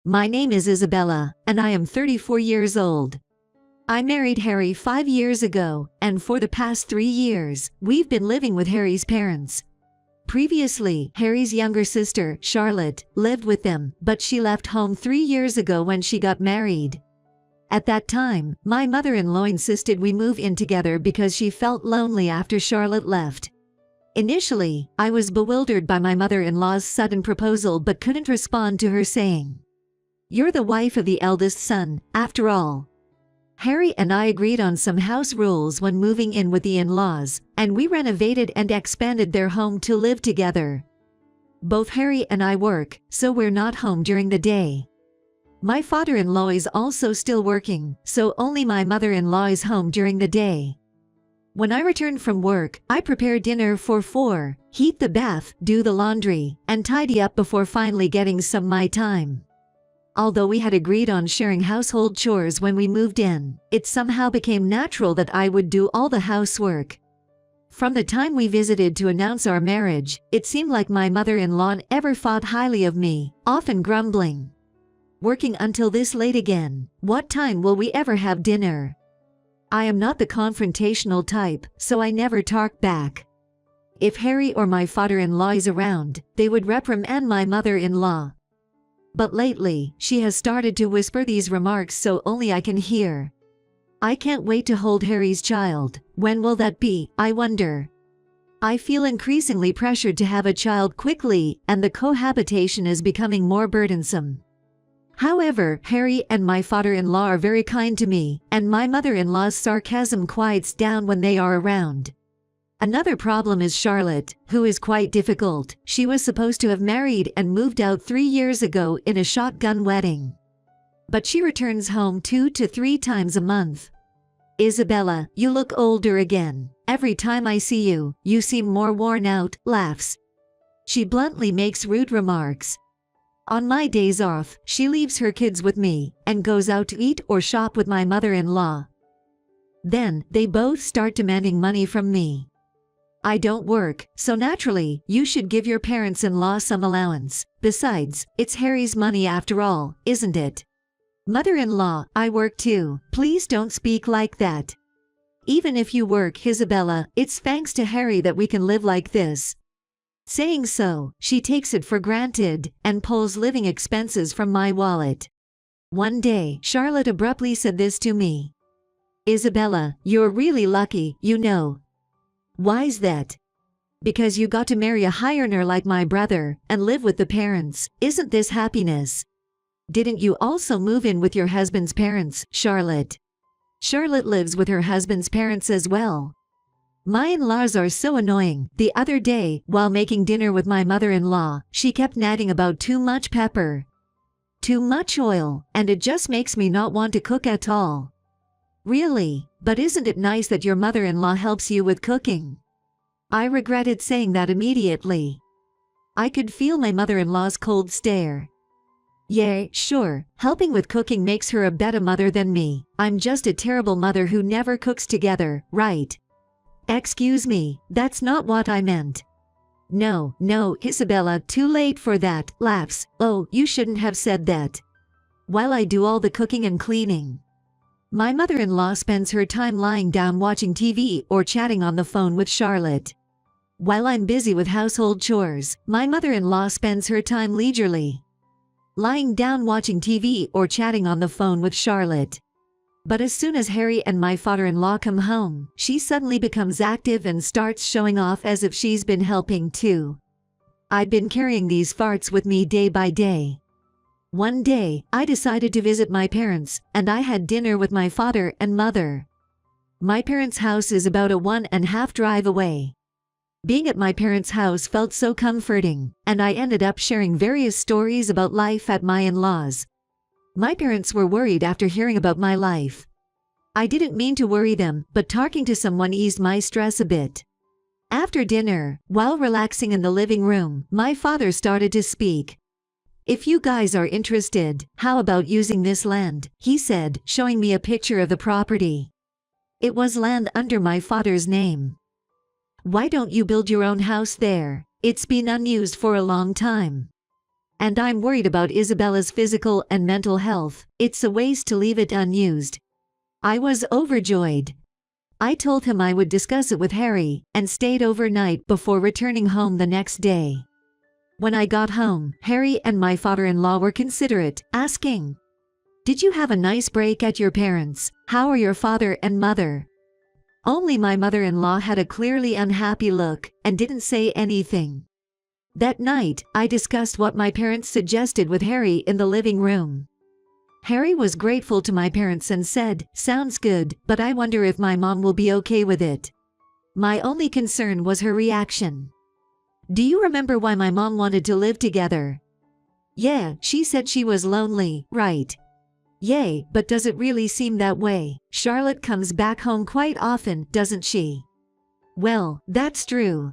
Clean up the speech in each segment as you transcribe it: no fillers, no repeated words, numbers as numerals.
My name is Isabella, and I am 34 years old. I married Harry 5 years ago, and for the past 3 years, we've been living with Harry's parents. Previously, Harry's younger sister, Charlotte, lived with them, but she left home 3 years ago when she got married. At that time, my mother-in-law insisted we move in together because she felt lonely after Charlotte left. Initially, I was bewildered by my mother-in-law's sudden proposal but couldn't respond to her saying, "You're the wife of the eldest son, after all." Harry and I agreed on some house rules when moving in with the in-laws, and we renovated and expanded their home to live together. Both Harry and I work, so we're not home during the day. My father-in-law is also still working, so only my mother-in-law is home during the day. When I return from work, I prepare dinner for 4, heat the bath, do the laundry, and tidy up before finally getting some my time. Although we had agreed on sharing household chores when we moved in, it somehow became natural that I would do all the housework. From the time we visited to announce our marriage, it seemed like my mother-in-law ever thought highly of me, often grumbling, "Working until this late again, what time will we ever have dinner?" I am not the confrontational type, so I never talk back. If Harry or my father-in-law is around, they would reprimand my mother-in-law. But lately, she has started to whisper these remarks so only I can hear. I can't wait to hold Harry's child. When will that be, I wonder? I feel increasingly pressured to have a child quickly, and the cohabitation is becoming more burdensome. However, Harry and my father-in-law are very kind to me, and my mother-in-law's sarcasm quiets down when they are around. Another problem is Charlotte, who is quite difficult. She was supposed to have married and moved out 3 years ago in a shotgun wedding. But she returns home 2 to 3 times a month. "Isabella, you look older again. Every time I see you, you seem more worn out," laughs. She bluntly makes rude remarks. On my days off, she leaves her kids with me and goes out to eat or shop with my mother-in-law. Then, they both start demanding money from me. I don't work, so naturally, you should give your parents-in-law some allowance. Besides, it's Harry's money after all, isn't it? Mother-in-law, I work too. Please don't speak like that. Even if you work, Isabella, it's thanks to Harry that we can live like this. Saying so, she takes it for granted and pulls living expenses from my wallet. One day, Charlotte abruptly said this to me. "Isabella, you're really lucky, you know." "Why's that?" "Because you got to marry a high earner like my brother and live with the parents. Isn't this happiness?" "Didn't you also move in with your husband's parents, Charlotte?" "Charlotte lives with her husband's parents as well." My in-laws are so annoying. The other day, while making dinner with my mother-in-law, she kept nagging about too much pepper, too much oil, and it just makes me not want to cook at all. Really? But isn't it nice that your mother-in-law helps you with cooking? I regretted saying that immediately. I could feel my mother-in-law's cold stare. Yeah, sure, helping with cooking makes her a better mother than me. I'm just a terrible mother who never cooks together, right? Excuse me, that's not what I meant. No, Isabella, too late for that, laughs. Oh, you shouldn't have said that. While I do all the cooking and cleaning, my mother-in-law spends her time lying down watching TV or chatting on the phone with Charlotte. While I'm busy with household chores, my mother-in-law spends her time leisurely, lying down watching TV or chatting on the phone with Charlotte. But as soon as Harry and my father-in-law come home, she suddenly becomes active and starts showing off as if she's been helping too. I've been carrying these farts with me day by day. One day, I decided to visit my parents, and I had dinner with my father and mother. My parents' house is about a 1.5 drive away. Being at my parents' house felt so comforting, and I ended up sharing various stories about life at my in-laws. My parents were worried after hearing about my life. I didn't mean to worry them, but talking to someone eased my stress a bit. After dinner, while relaxing in the living room, my father started to speak. "If you guys are interested, how about using this land?" he said, showing me a picture of the property. It was land under my father's name. "Why don't you build your own house there? It's been unused for a long time." And I'm worried about Isabella's physical and mental health. It's a waste to leave it unused." I was overjoyed. I told him I would discuss it with Harry, and stayed overnight before returning home the next day. When I got home, Harry and my father-in-law were considerate, asking, "Did you have a nice break at your parents'? How are your father and mother?" Only my mother-in-law had a clearly unhappy look, and didn't say anything. That night, I discussed what my parents suggested with Harry in the living room. Harry was grateful to my parents and said, "Sounds good, but I wonder if my mom will be okay with it." My only concern was her reaction. "Do you remember why my mom wanted to live together?" "Yeah, she said she was lonely, right?" "Yay, but does it really seem that way? Charlotte comes back home quite often, doesn't she?" "Well, that's true.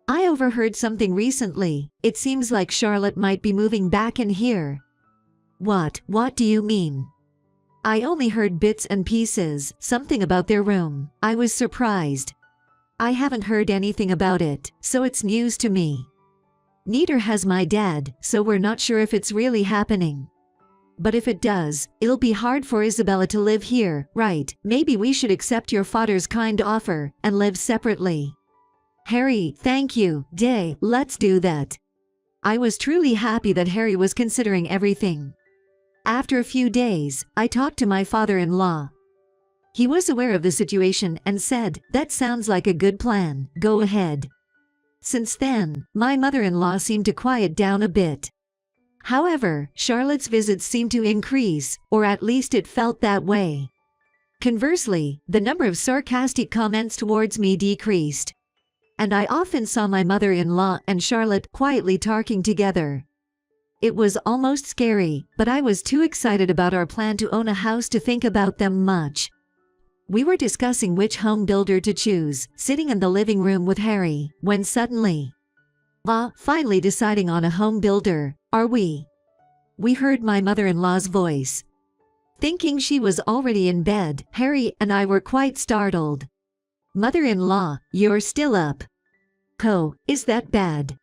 I overheard something recently. It seems like Charlotte might be moving back in here." What do you mean?" "I only heard bits and pieces, something about their room." I was surprised. I haven't heard anything about it, so it's news to me. Neither has my dad, so we're not sure if it's really happening. But if it does, it'll be hard for Isabella to live here, right? Maybe we should accept your father's kind offer and live separately. Harry, thank you, let's do that. I was truly happy that Harry was considering everything. After a few days, I talked to my father-in-law. He was aware of the situation and said, "That sounds like a good plan, go ahead." Since then, my mother-in-law seemed to quiet down a bit. However, Charlotte's visits seemed to increase, or at least it felt that way. Conversely, the number of sarcastic comments towards me decreased. And I often saw my mother-in-law and Charlotte quietly talking together. It was almost scary, but I was too excited about our plan to own a house to think about them much. We were discussing which home builder to choose, sitting in the living room with Harry, when suddenly, finally deciding on a home builder, are we?" We heard my mother-in-law's voice. Thinking she was already in bed, Harry and I were quite startled. "Mother-in-law, you're still up. Is that bad?"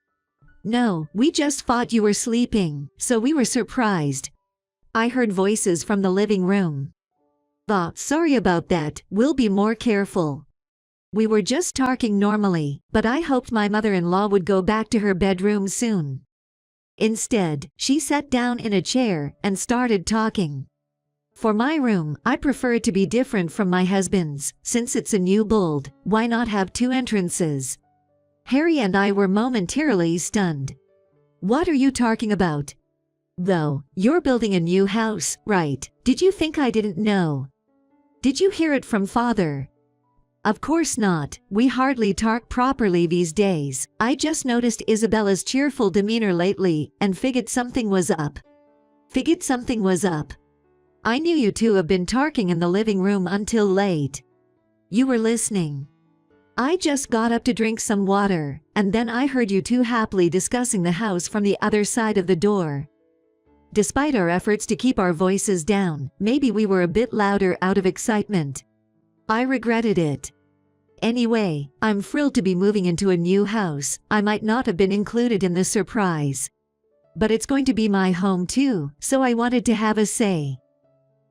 "No, we just thought you were sleeping, so we were surprised." I heard voices from the living room. Sorry about that, we'll be more careful." We were just talking normally, but I hoped my mother-in-law would go back to her bedroom soon. Instead, she sat down in a chair and started talking. "For my room, I prefer it to be different from my husband's. Since it's a new build, why not have 2 entrances?" Harry and I were momentarily stunned. "What are you talking about?" "Though, you're building a new house, right? Did you think I didn't know? Did you hear it from father?" "Of course not, we hardly talk properly these days. I just noticed Isabella's cheerful demeanor lately and figured something was up." "Figured something was up?" "I knew you two have been talking in the living room until late." "You were listening." "I just got up to drink some water, and then I heard you two happily discussing the house from the other side of the door." Despite our efforts to keep our voices down, maybe we were a bit louder out of excitement. I regretted it. Anyway, I'm thrilled to be moving into a new house. I might not have been included in the surprise. But it's going to be my home too, so I wanted to have a say.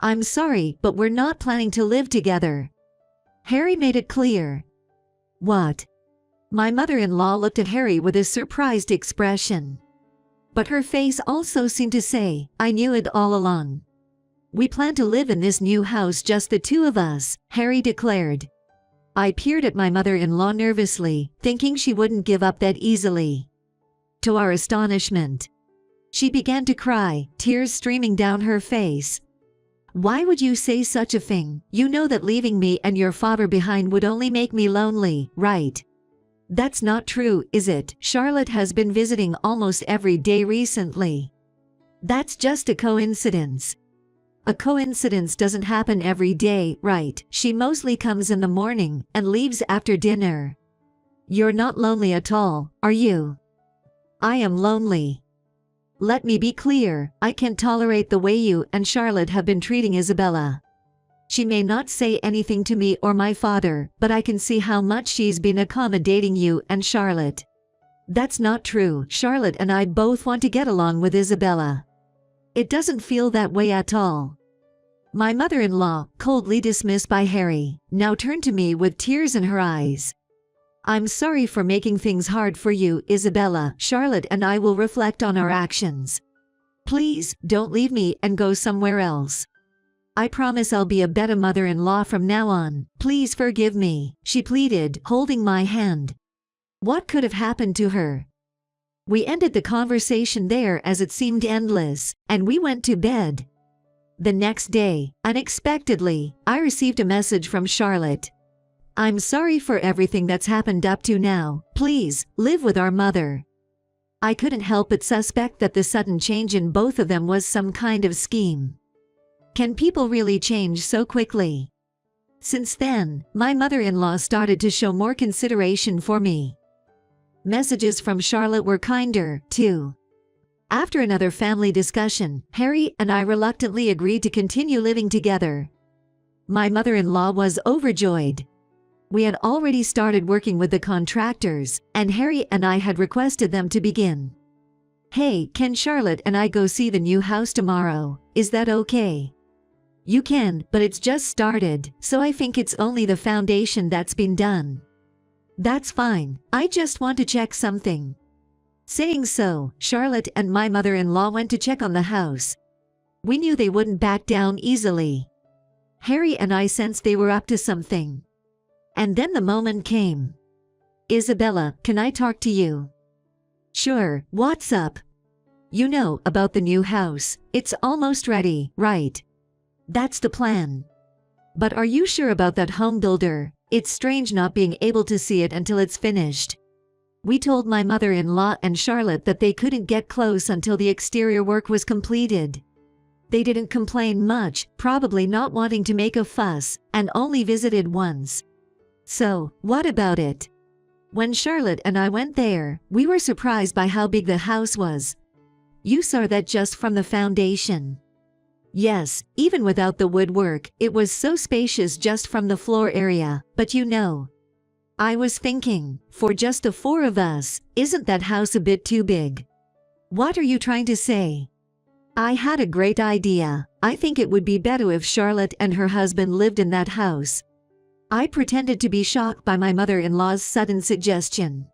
"I'm sorry, but we're not planning to live together." Harry made it clear. "What?" My mother-in-law looked at Harry with a surprised expression. But her face also seemed to say, "I knew it all along." "We plan to live in this new house, just the 2 of us," Harry declared. I peered at my mother-in-law nervously, thinking she wouldn't give up that easily. To our astonishment, she began to cry, tears streaming down her face. "Why would you say such a thing? You know that leaving me and your father behind would only make me lonely, right?" "That's not true, is it? Charlotte has been visiting almost every day recently." "That's just a coincidence." "A coincidence doesn't happen every day, right? She mostly comes in the morning and leaves after dinner." "You're not lonely at all, are you?" "I am lonely. Let me be clear, I can't tolerate the way you and Charlotte have been treating Isabella. She may not say anything to me or my father, but I can see how much she's been accommodating you and Charlotte." That's not true. Charlotte and I both want to get along with Isabella. It doesn't feel that way at all. My mother-in-law, coldly dismissed by Harry, now turned to me with tears in her eyes. I'm sorry for making things hard for you, Isabella. Charlotte and I will reflect on our actions. Please, don't leave me and go somewhere else. I promise I'll be a better mother-in-law from now on. Please forgive me, she pleaded, holding my hand. What could have happened to her? We ended the conversation there as it seemed endless, and we went to bed. The next day, unexpectedly, I received a message from Charlotte. I'm sorry for everything that's happened up to now. Please, live with our mother. I couldn't help but suspect that the sudden change in both of them was some kind of scheme. Can people really change so quickly? Since then, my mother-in-law started to show more consideration for me. Messages from Charlotte were kinder, too. After another family discussion, Harry and I reluctantly agreed to continue living together. My mother-in-law was overjoyed. We had already started working with the contractors, and Harry and I had requested them to begin. Hey, can Charlotte and I go see the new house tomorrow? Is that okay? You can, but it's just started, so I think it's only the foundation that's been done. That's fine, I just want to check something. Saying so, Charlotte and my mother-in-law went to check on the house. We knew they wouldn't back down easily. Harry and I sensed they were up to something. And then the moment came. Isabella, can I talk to you? Sure, what's up? You know about the new house. It's almost ready, right? That's the plan. But are you sure about that home builder? It's strange not being able to see it until it's finished. We told my mother-in-law and Charlotte that they couldn't get close until the exterior work was completed. They didn't complain much, probably not wanting to make a fuss, and only visited once. So, what about it? When Charlotte and I went there, we were surprised by how big the house was. You saw that just from the foundation. Yes, even without the woodwork, it was so spacious just from the floor area, but you know. I was thinking, for just the four of us, isn't that house a bit too big? What are you trying to say? I had a great idea. I think it would be better if Charlotte and her husband lived in that house. I pretended to be shocked by my mother-in-law's sudden suggestion.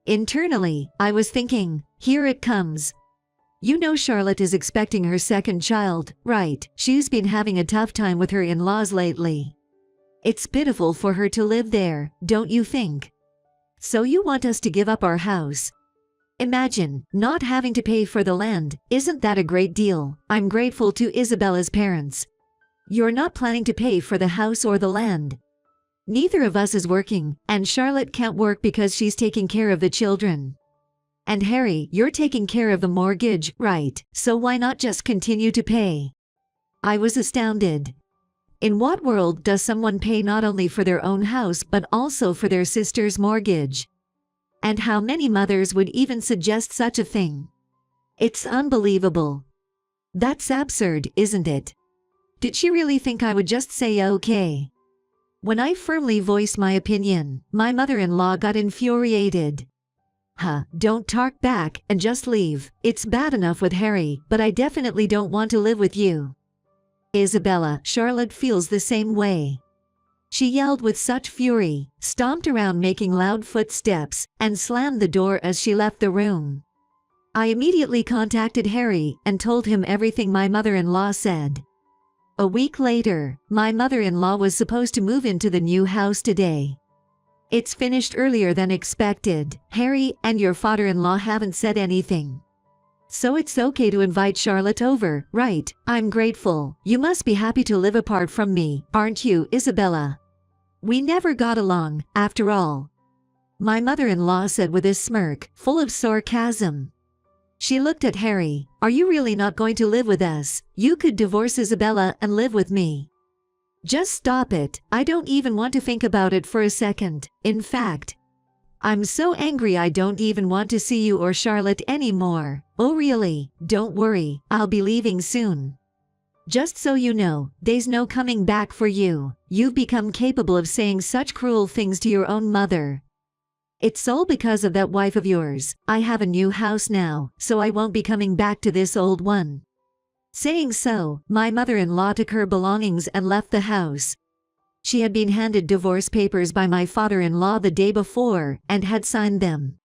Internally, I was thinking, here it comes. You know Charlotte is expecting her second child, right? She's been having a tough time with her in-laws lately. It's pitiful for her to live there, don't you think? So you want us to give up our house? Imagine not having to pay for the land. Isn't that a great deal? I'm grateful to Isabella's parents. You're not planning to pay for the house or the land. Neither of us is working, and Charlotte can't work because she's taking care of the children. And Harry, you're taking care of the mortgage, right? So why not just continue to pay? I was astounded. In what world does someone pay not only for their own house but also for their sister's mortgage? And how many mothers would even suggest such a thing? It's unbelievable. That's absurd, isn't it? Did she really think I would just say okay? When I firmly voiced my opinion, my mother-in-law got infuriated. Don't talk back and just leave. It's bad enough with Harry, but I definitely don't want to live with you. Isabella, Charlotte feels the same way. She yelled with such fury, stomped around making loud footsteps, and slammed the door as she left the room. I immediately contacted Harry and told him everything my mother-in-law said. A week later, my mother-in-law was supposed to move into the new house today. It's finished earlier than expected. Harry and your father-in-law haven't said anything. So it's okay to invite Charlotte over, right? I'm grateful. You must be happy to live apart from me, aren't you, Isabella? We never got along, after all. My mother-in-law said with a smirk, full of sarcasm. She looked at Harry. Are you really not going to live with us? You could divorce Isabella and live with me. Just stop it. I don't even want to think about it for a second. In fact, I'm so angry I don't even want to see you or Charlotte anymore. Oh really? Don't worry, I'll be leaving soon. Just so you know, there's no coming back for you. You've become capable of saying such cruel things to your own mother. It's all because of that wife of yours. I have a new house now, so I won't be coming back to this old one." Saying so, my mother-in-law took her belongings and left the house. She had been handed divorce papers by my father-in-law the day before and had signed them.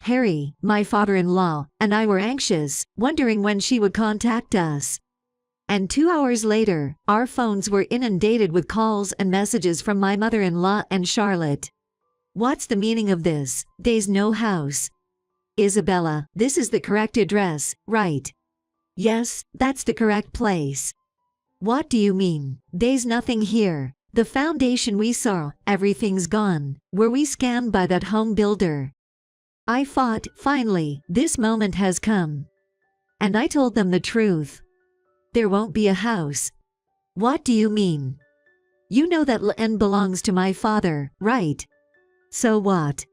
Harry, my father-in-law, and I were anxious, wondering when she would contact us. And 2 hours later, our phones were inundated with calls and messages from my mother-in-law and Charlotte. "What's the meaning of this? There's no house." "Isabella, this is the correct address, right?" "Yes, that's the correct place." "What do you mean? There's nothing here. The foundation we saw, everything's gone. Were we scammed by that home builder?" I thought, finally, this moment has come. And I told them the truth. "There won't be a house." "What do you mean?" "You know that land belongs to my father, right?" "So what?"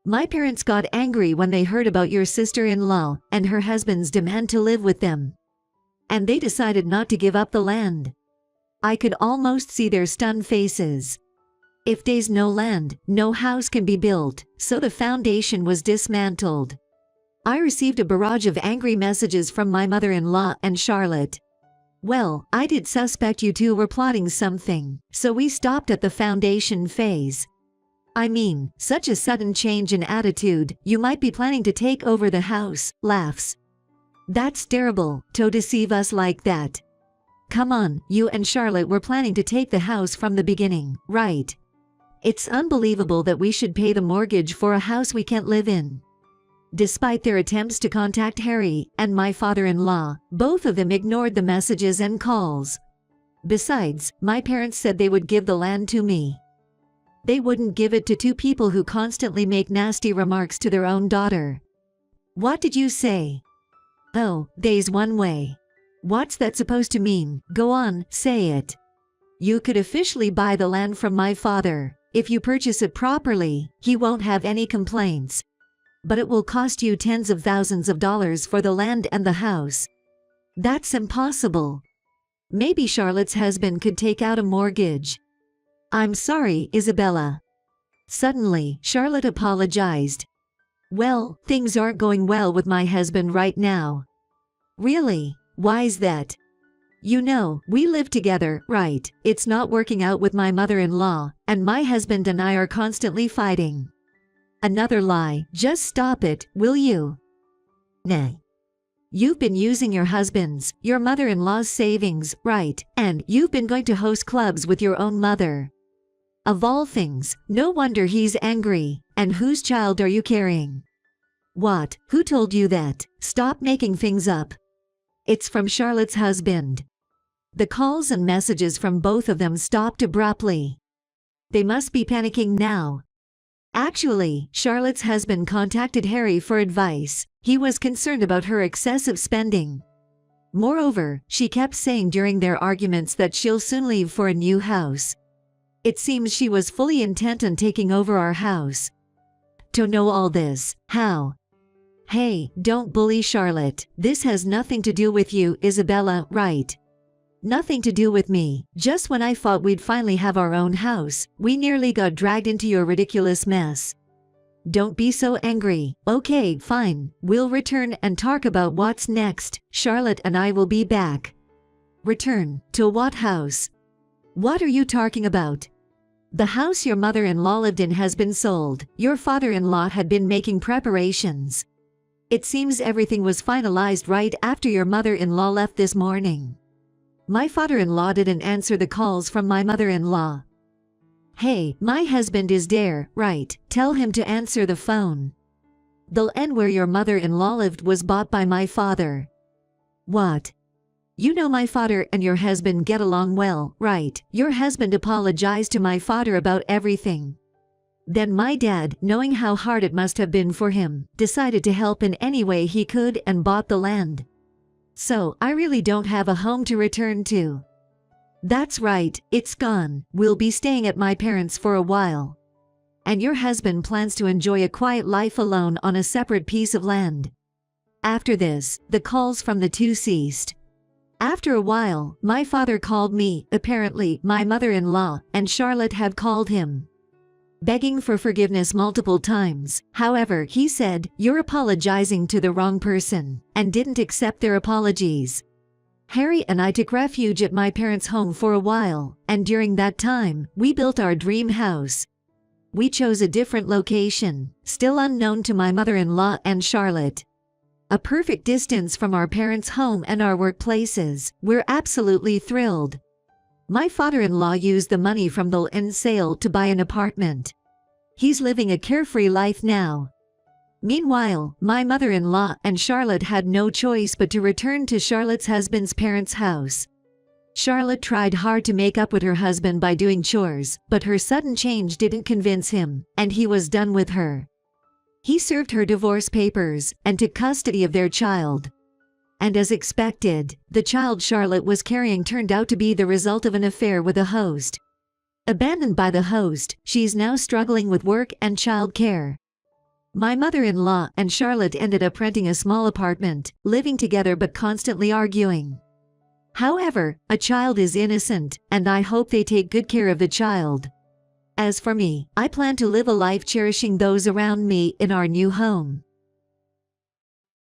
"My parents got angry when they heard about your sister-in-law and her husband's demand to live with them. And they decided not to give up the land." I could almost see their stunned faces. If there's no land, no house can be built, so the foundation was dismantled. I received a barrage of angry messages from my mother-in-law and Charlotte. "Well, I did suspect you two were plotting something, so we stopped at the foundation phase." "I mean, such a sudden change in attitude, you might be planning to take over the house," laughs. "That's terrible, to deceive us like that. Come on, you and Charlotte were planning to take the house from the beginning, right? It's unbelievable that we should pay the mortgage for a house we can't live in." Despite their attempts to contact Harry and my father-in-law, both of them ignored the messages and calls. Besides, my parents said they would give the land to me. They wouldn't give it to two people who constantly make nasty remarks to their own daughter. "What did you say?" "Oh, there's one way." "What's that supposed to mean? Go on, say it." "You could officially buy the land from my father. If you purchase it properly, he won't have any complaints. But it will cost you tens of thousands of dollars for the land and the house." "That's impossible." "Maybe Charlotte's husband could take out a mortgage." "I'm sorry, Isabella." Suddenly, Charlotte apologized. "Well, things aren't going well with my husband right now." "Really? Why's that?" "You know, we live together, right? It's not working out with my mother-in-law, and my husband and I are constantly fighting." "Another lie. Just stop it, will you?" "Nah. You've been using your husband's, your mother-in-law's savings, right? And you've been going to host clubs with your own mother. Of all things, no wonder he's angry. And whose child are you carrying?" "What? Who told you that? Stop making things up." "It's from Charlotte's husband." The calls and messages from both of them stopped abruptly. They must be panicking now. Actually, Charlotte's husband contacted Harry for advice. He was concerned about her excessive spending. Moreover, she kept saying during their arguments that she'll soon leave for a new house. It seems she was fully intent on taking over our house. To know all this, how? Hey, don't bully Charlotte. This has nothing to do with you, Isabella, right? Nothing to do with me. Just when I thought we'd finally have our own house, we nearly got dragged into your ridiculous mess. Don't be so angry. Okay, fine. We'll return and talk about what's next. Charlotte and I will be back. Return to what house? What are you talking about? The house your mother-in-law lived in has been sold. Your father-in-law had been making preparations. It seems everything was finalized right after your mother-in-law left this morning. My father-in-law didn't answer the calls from my mother-in-law. Hey, my husband is there, right? Tell him to answer the phone. The land where your mother-in-law lived was bought by my father. What? You know my father and your husband get along well, right? Your husband apologized to my father about everything. Then my dad, knowing how hard it must have been for him, decided to help in any way he could and bought the land. So, I really don't have a home to return to. That's right, it's gone. We'll be staying at my parents' for a while. And your husband plans to enjoy a quiet life alone on a separate piece of land. After this, the calls from the two ceased. After a while, my father called me. Apparently, my mother-in-law and Charlotte had called him. begging for forgiveness multiple times. However, he said, "You're apologizing to the wrong person," and didn't accept their apologies. Harry and I took refuge at my parents' home for a while, and during that time, we built our dream house. We chose a different location, still unknown to my mother-in-law and Charlotte. A perfect distance from our parents' home and our workplaces. We're absolutely thrilled. My father-in-law used the money from the land sale to buy an apartment. He's living a carefree life now. Meanwhile, my mother-in-law and Charlotte had no choice but to return to Charlotte's husband's parents' house. Charlotte tried hard to make up with her husband by doing chores, but her sudden change didn't convince him, and he was done with her. He served her divorce papers and took custody of their child. And as expected, the child Charlotte was carrying turned out to be the result of an affair with a host. Abandoned by the host, she's now struggling with work and child care. My mother-in-law and Charlotte ended up renting a small apartment, living together but constantly arguing. However, a child is innocent, and I hope they take good care of the child. As for me, I plan to live a life cherishing those around me in our new home.